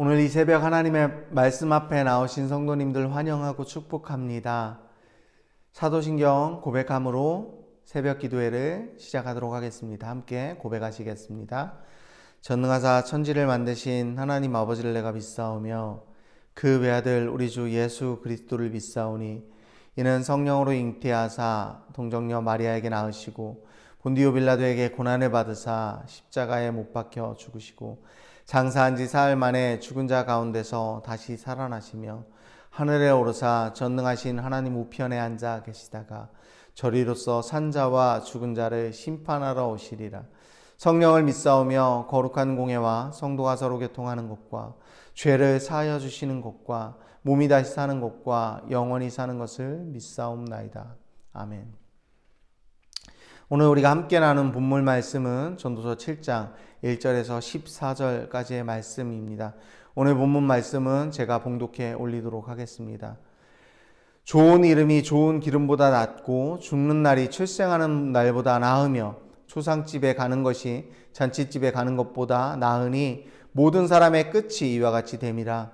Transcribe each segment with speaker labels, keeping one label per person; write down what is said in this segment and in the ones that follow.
Speaker 1: 오늘 이 새벽 하나님의 말씀 앞에 나오신 성도님들 환영하고 축복합니다. 사도신경 고백함으로 새벽 기도회를 시작하도록 하겠습니다. 함께 고백하시겠습니다. 전능하사 천지를 만드신 하나님 아버지를 내가 믿사오며 그 외아들 우리 주 예수 그리스도를 믿사오니 이는 성령으로 잉태하사 동정녀 마리아에게 낳으시고 본디오 빌라도에게 고난을 받으사 십자가에 못 박혀 죽으시고 장사한 지 사흘 만에 죽은 자 가운데서 다시 살아나시며 하늘에 오르사 전능하신 하나님 우편에 앉아 계시다가 저리로서 산 자와 죽은 자를 심판하러 오시리라. 성령을 믿사오며 거룩한 공예와 성도가 서로 교통하는 것과 죄를 사하여 주시는 것과 몸이 다시 사는 것과 영원히 사는 것을 믿사옵나이다. 아멘. 오늘 우리가 함께 나눈 본문 말씀은 전도서 7장 1절에서 14절까지의 말씀입니다. 오늘 본문 말씀은 제가 봉독해 올리도록 하겠습니다. 좋은 이름이 좋은 기름보다 낫고 죽는 날이 출생하는 날보다 나으며 초상집에 가는 것이 잔치집에 가는 것보다 나으니 모든 사람의 끝이 이와 같이 됨이라.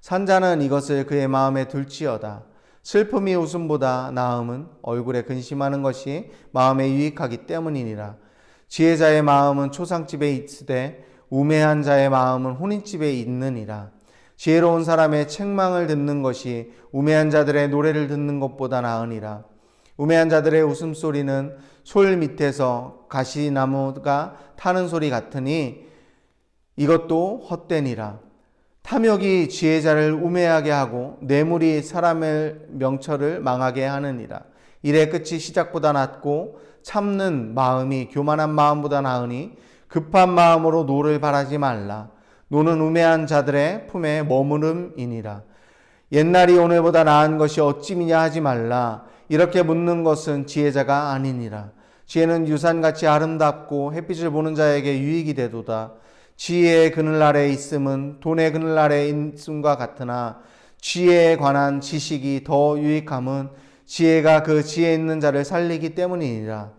Speaker 1: 산자는 이것을 그의 마음에 둘지어다. 슬픔이 웃음보다 나음은 얼굴에 근심하는 것이 마음에 유익하기 때문이니라. 지혜자의 마음은 초상집에 있으되 우매한 자의 마음은 혼인집에 있느니라. 지혜로운 사람의 책망을 듣는 것이 우매한 자들의 노래를 듣는 것보다 나으니라. 우매한 자들의 웃음소리는 솔 밑에서 가시나무가 타는 소리 같으니 이것도 헛되니라. 탐욕이 지혜자를 우매하게 하고 뇌물이 사람의 명철을 망하게 하느니라. 일의 끝이 시작보다 낫고 참는 마음이 교만한 마음보다 나으니 급한 마음으로 노를 바라지 말라. 노는 우매한 자들의 품에 머무름이니라. 옛날이 오늘보다 나은 것이 어찌미냐 하지 말라. 이렇게 묻는 것은 지혜자가 아니니라. 지혜는 유산같이 아름답고 햇빛을 보는 자에게 유익이 되도다. 지혜의 그늘 아래에 있음은 돈의 그늘 아래에 있음과 같으나 지혜에 관한 지식이 더 유익함은 지혜가 그 지혜 있는 자를 살리기 때문이니라.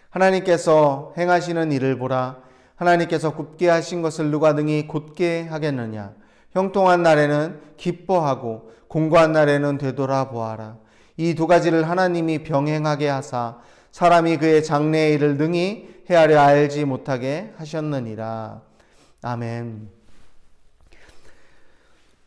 Speaker 1: 하나님께서 행하시는 일을 보라. 하나님께서 굽게 하신 것을 누가 능히 곧게 하겠느냐. 형통한 날에는 기뻐하고 공고한 날에는 되돌아보아라. 이 두 가지를 하나님이 병행하게 하사 사람이 그의 장래의 일을 능히 헤아려 알지 못하게 하셨느니라. 아멘.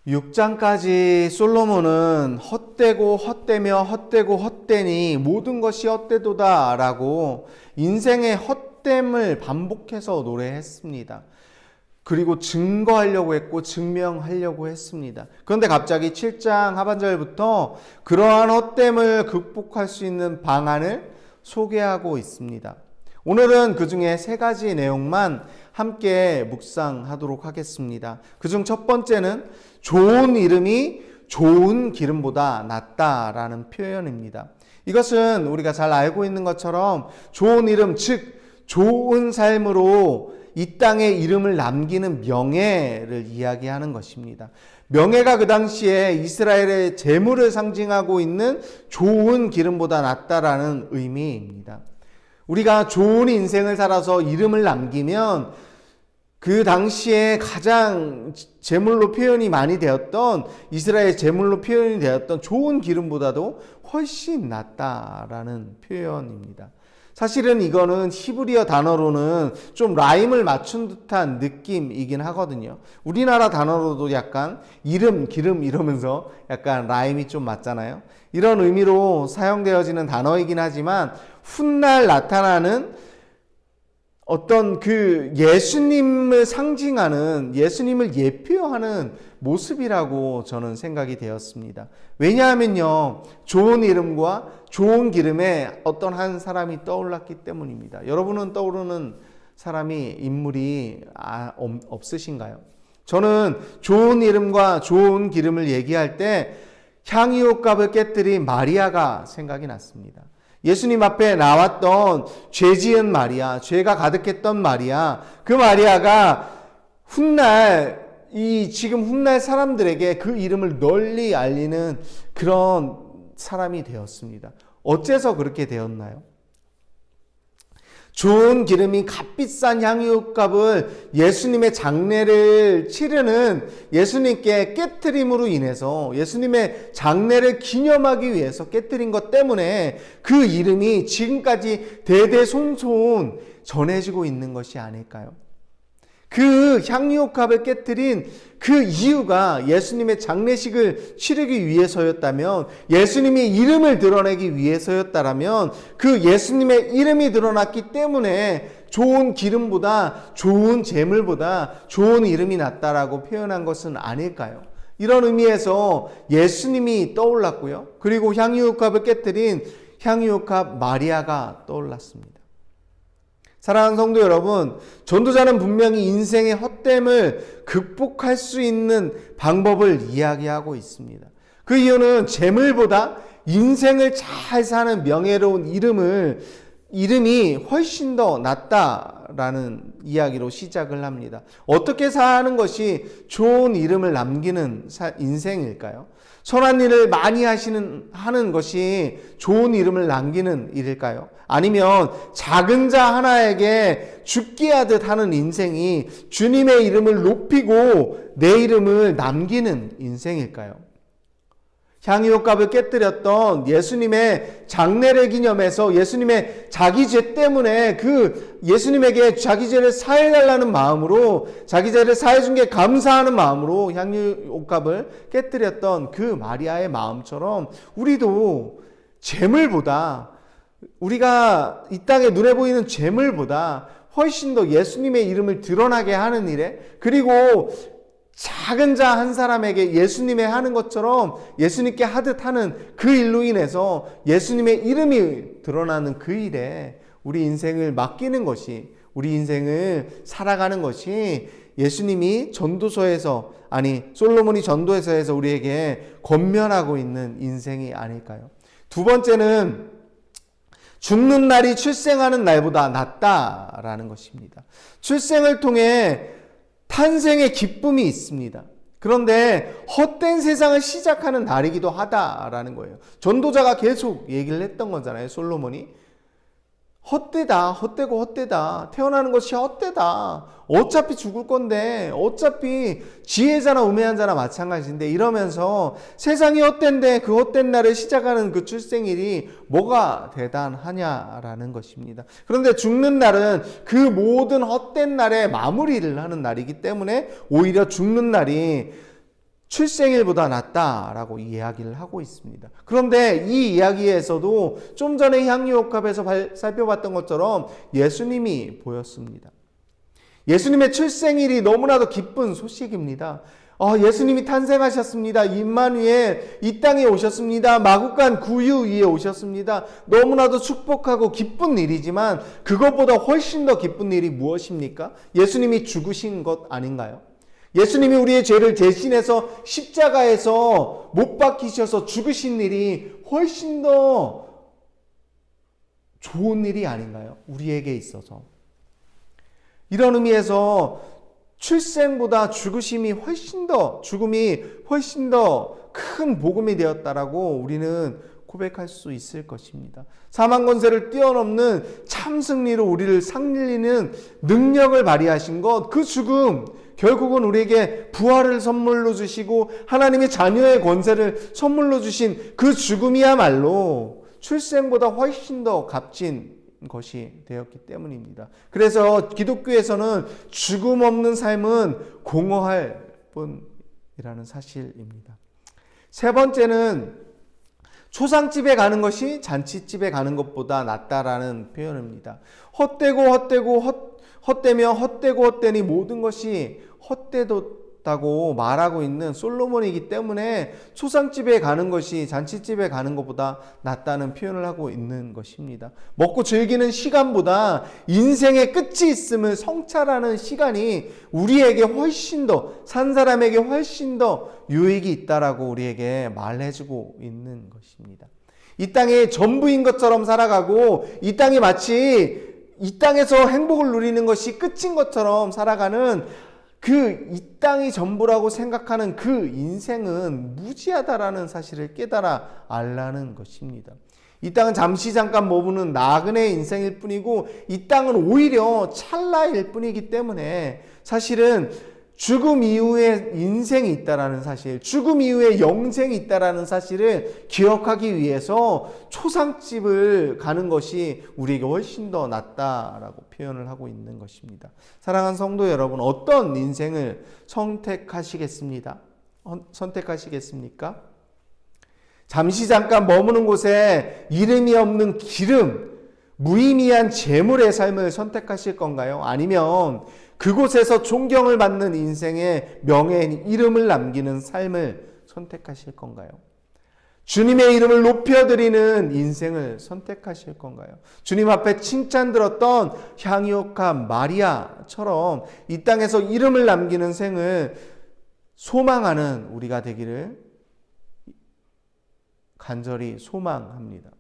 Speaker 1: 6장까지 솔로몬은 헛되고 헛되며 헛되고 헛되니 모든 것이 헛되도다 라고 인생의 헛됨을 반복해서 노래했습니다. 그리고 증거하려고 했고 증명하려고 했습니다. 그런데 갑자기 7장 하반절부터 그러한 헛됨을 극복할 수 있는 방안을 소개하고 있습니다. 오늘은 그 중에 세 가지 내용만 함께 묵상하도록 하겠습니다. 그중 첫 번째는 좋은 이름이 좋은 기름보다 낫다라는 표현입니다. 이것은 우리가 잘 알고 있는 것처럼 좋은 이름, 즉 좋은 삶으로 이 땅에 이름을 남기는 명예를 이야기하는 것입니다. 명예가 그 당시에 이스라엘의 재물을 상징하고 있는 좋은 기름보다 낫다라는 의미입니다. 우리가 좋은 인생을 살아서 이름을 남기면 그 당시에 가장 제물로 표현이 많이 되었던, 이스라엘 제물로 표현이 되었던 좋은 기름보다도 훨씬 낫다라는 표현입니다. 사실은 이거는 히브리어 단어로는 좀 라임을 맞춘 듯한 느낌이긴 하거든요. 우리나라 단어로도 약간 이름, 기름 이러면서 약간 라임이 좀 맞잖아요. 이런 의미로 사용되어지는 단어이긴 하지만 훗날 나타나는 어떤 그 예수님을 상징하는, 예수님을 예표하는 모습이라고 저는 생각이 되었습니다. 왜냐하면요, 좋은 이름과 좋은 기름에 어떤 한 사람이 떠올랐기 때문입니다. 여러분은 떠오르는 사람이, 인물이 없으신가요? 저는 좋은 이름과 좋은 기름을 얘기할 때 향유옥갑을 깨뜨린 마리아가 생각이 났습니다. 예수님 앞에 나왔던 죄 지은 마리아, 죄가 가득했던 마리아, 그 마리아가 지금 훗날 사람들에게 그 이름을 널리 알리는 그런 사람이 되었습니다. 어째서 그렇게 되었나요? 좋은 기름이 값비싼 향유값을 예수님의 장례를 치르는, 예수님께 깨트림으로 인해서 예수님의 장례를 기념하기 위해서 깨트린 것 때문에 그 이름이 지금까지 대대손손 전해지고 있는 것이 아닐까요? 그 향유옥합을 깨뜨린 그 이유가 예수님의 장례식을 치르기 위해서였다면, 예수님이 이름을 드러내기 위해서였다면, 그 예수님의 이름이 드러났기 때문에 좋은 기름보다, 좋은 제물보다 좋은 이름이 낫다라고 표현한 것은 아닐까요? 이런 의미에서 예수님이 떠올랐고요. 그리고 향유옥합을 깨뜨린 향유옥합 마리아가 떠올랐습니다. 사랑하는 성도 여러분, 전도자는 분명히 인생의 헛됨을 극복할 수 있는 방법을 이야기하고 있습니다. 그 이유는 재물보다 인생을 잘 사는 명예로운 이름이 훨씬 더 낫다라는 이야기로 시작을 합니다. 어떻게 사는 것이 좋은 이름을 남기는 인생일까요? 선한 일을 많이 하는 것이 좋은 이름을 남기는 일일까요? 아니면 작은 자 하나에게 죽게 하듯 하는 인생이 주님의 이름을 높이고 내 이름을 남기는 인생일까요? 향유옥갑을 깨뜨렸던 예수님의 장례를 기념해서 예수님의 자기 죄 때문에 그 예수님에게 자기 죄를 사해달라는 마음으로, 자기 죄를 사해준 게 감사하는 마음으로 향유옥갑을 깨뜨렸던 그 마리아의 마음처럼 우리도 재물보다, 우리가 이 땅에 눈에 보이는 재물보다 훨씬 더 예수님의 이름을 드러나게 하는 일에, 그리고 작은 자 한 사람에게 예수님의 하는 것처럼 예수님께 하듯 하는 그 일로 인해서 예수님의 이름이 드러나는 그 일에 우리 인생을 맡기는 것이, 우리 인생을 살아가는 것이 예수님이 솔로몬이 전도서에서 우리에게 권면하고 있는 인생이 아닐까요? 두 번째는 죽는 날이 출생하는 날보다 낫다라는 것입니다. 출생을 통해 탄생의 기쁨이 있습니다. 그런데 헛된 세상을 시작하는 날이기도 하다라는 거예요. 전도자가 계속 얘기를 했던 거잖아요. 솔로몬이 헛되다, 헛되고 헛되다, 태어나는 것이 헛되다, 어차피 죽을 건데, 어차피 지혜자나 우매한 자나 마찬가지인데, 이러면서 세상이 헛된데 그 헛된 날을 시작하는 그 출생일이 뭐가 대단하냐라는 것입니다. 그런데 죽는 날은 그 모든 헛된 날의 마무리를 하는 날이기 때문에 오히려 죽는 날이 출생일보다 낫다라고 이야기를 하고 있습니다. 그런데 이 이야기에서도 좀 전에 향유옥합에서 살펴봤던 것처럼 예수님이 보였습니다. 예수님의 출생일이 너무나도 기쁜 소식입니다. 예수님이 탄생하셨습니다. 임마누엘 이 땅에 오셨습니다. 마국간 구유 위에 오셨습니다. 너무나도 축복하고 기쁜 일이지만 그것보다 훨씬 더 기쁜 일이 무엇입니까? 예수님이 죽으신 것 아닌가요? 예수님이 우리의 죄를 대신해서 십자가에서 못 박히셔서 죽으신 일이 훨씬 더 좋은 일이 아닌가요? 우리에게 있어서. 이런 의미에서 출생보다 죽음이 훨씬 더 큰 복음이 되었다라고 우리는 고백할 수 있을 것입니다. 사망 권세를 뛰어넘는 참 승리로 우리를 살리는 능력을 발휘하신 것, 그 죽음, 결국은 우리에게 부활을 선물로 주시고 하나님의 자녀의 권세를 선물로 주신 그 죽음이야말로 출생보다 훨씬 더 값진 것이 되었기 때문입니다. 그래서 기독교에서는 죽음 없는 삶은 공허할 뿐이라는 사실입니다. 세 번째는 초상집에 가는 것이 잔치집에 가는 것보다 낫다라는 표현입니다. 헛되며 헛되고 헛되니 모든 것이 헛되다고 말하고 있는 솔로몬이기 때문에 초상집에 가는 것이 잔치집에 가는 것보다 낫다는 표현을 하고 있는 것입니다. 먹고 즐기는 시간보다 인생의 끝이 있음을 성찰하는 시간이 우리에게 훨씬 더, 산 사람에게 훨씬 더 유익이 있다라고 우리에게 말해주고 있는 것입니다. 이 땅의 전부인 것처럼 살아가고 이 땅이 마치 이 땅에서 행복을 누리는 것이 끝인 것처럼 살아가는 이 땅이 전부라고 생각하는 그 인생은 무지하다라는 사실을 깨달아 알라는 것입니다. 이 땅은 잠시 잠깐 머무는 나그네의 인생일 뿐이고 이 땅은 오히려 찰나일 뿐이기 때문에 사실은 죽음 이후에 인생이 있다라는 사실, 죽음 이후에 영생이 있다라는 사실을 기억하기 위해서 초상집을 가는 것이 우리에게 훨씬 더 낫다라고 표현을 하고 있는 것입니다. 사랑하는 성도 여러분, 어떤 인생을 선택하시겠습니까? 잠시 잠깐 머무는 곳에 이름이 없는 기름, 무의미한 재물의 삶을 선택하실 건가요? 아니면 그곳에서 존경을 받는 인생의 명예인 이름을 남기는 삶을 선택하실 건가요? 주님의 이름을 높여드리는 인생을 선택하실 건가요? 주님 앞에 칭찬 들었던 향유옥한 마리아처럼 이 땅에서 이름을 남기는 생을 소망하는 우리가 되기를 간절히 소망합니다.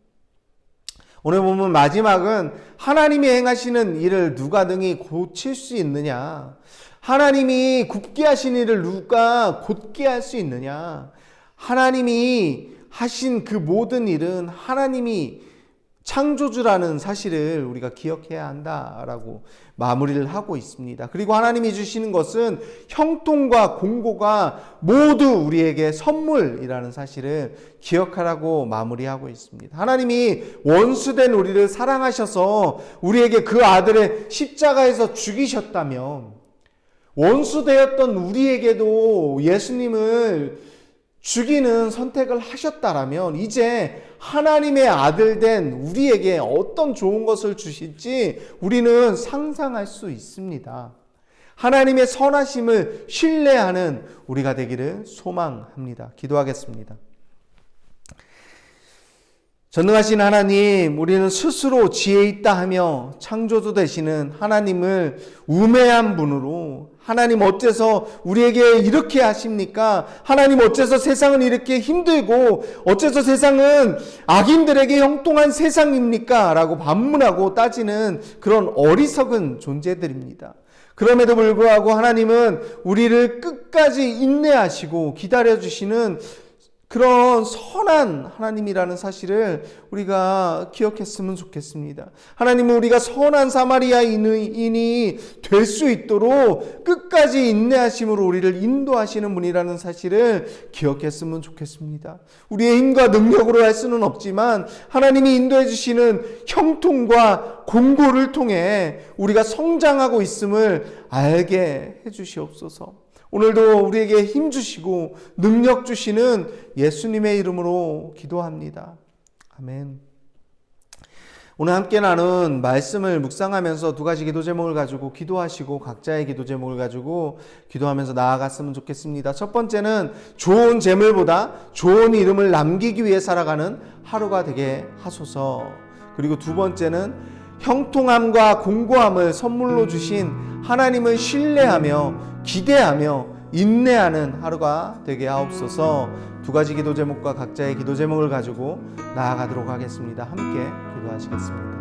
Speaker 1: 오늘 보면 마지막은 하나님이 행하시는 일을 누가 능히 고칠 수 있느냐? 하나님이 굽게 하신 일을 누가 곧게 할 수 있느냐? 하나님이 하신 그 모든 일은 하나님이 창조주라는 사실을 우리가 기억해야 한다라고 마무리를 하고 있습니다. 그리고 하나님이 주시는 것은 형통과 공고가 모두 우리에게 선물이라는 사실을 기억하라고 마무리하고 있습니다. 하나님이 원수된 우리를 사랑하셔서 우리에게 그 아들을 십자가에서 죽이셨다면 원수되었던 우리에게도 예수님을 죽이는 선택을 하셨다라면 이제 하나님의 아들 된 우리에게 어떤 좋은 것을 주실지 우리는 상상할 수 있습니다. 하나님의 선하심을 신뢰하는 우리가 되기를 소망합니다. 기도하겠습니다. 전능하신 하나님, 우리는 스스로 지혜 있다 하며 창조주 되시는 하나님을 우매한 분으로 하나님 어째서 우리에게 이렇게 하십니까? 하나님 어째서 세상은 이렇게 힘들고 어째서 세상은 악인들에게 형통한 세상입니까? 라고 반문하고 따지는 그런 어리석은 존재들입니다. 그럼에도 불구하고 하나님은 우리를 끝까지 인내하시고 기다려주시는 그런 선한 하나님이라는 사실을 우리가 기억했으면 좋겠습니다. 하나님은 우리가 선한 사마리아인이 될 수 있도록 끝까지 인내하심으로 우리를 인도하시는 분이라는 사실을 기억했으면 좋겠습니다. 우리의 힘과 능력으로 할 수는 없지만 하나님이 인도해 주시는 형통과 공고를 통해 우리가 성장하고 있음을 알게 해 주시옵소서. 오늘도 우리에게 힘 주시고 능력 주시는 예수님의 이름으로 기도합니다. 아멘. 오늘 함께 나눈 말씀을 묵상하면서 두 가지 기도 제목을 가지고 기도하시고 각자의 기도 제목을 가지고 기도하면서 나아갔으면 좋겠습니다. 첫 번째는 좋은 재물보다 좋은 이름을 남기기 위해 살아가는 하루가 되게 하소서. 그리고 두 번째는 형통함과 공고함을 선물로 주신 하나님을 신뢰하며 기대하며 인내하는 하루가 되게 하옵소서. 두 가지 기도 제목과 각자의 기도 제목을 가지고 나아가도록 하겠습니다. 함께 기도하시겠습니다.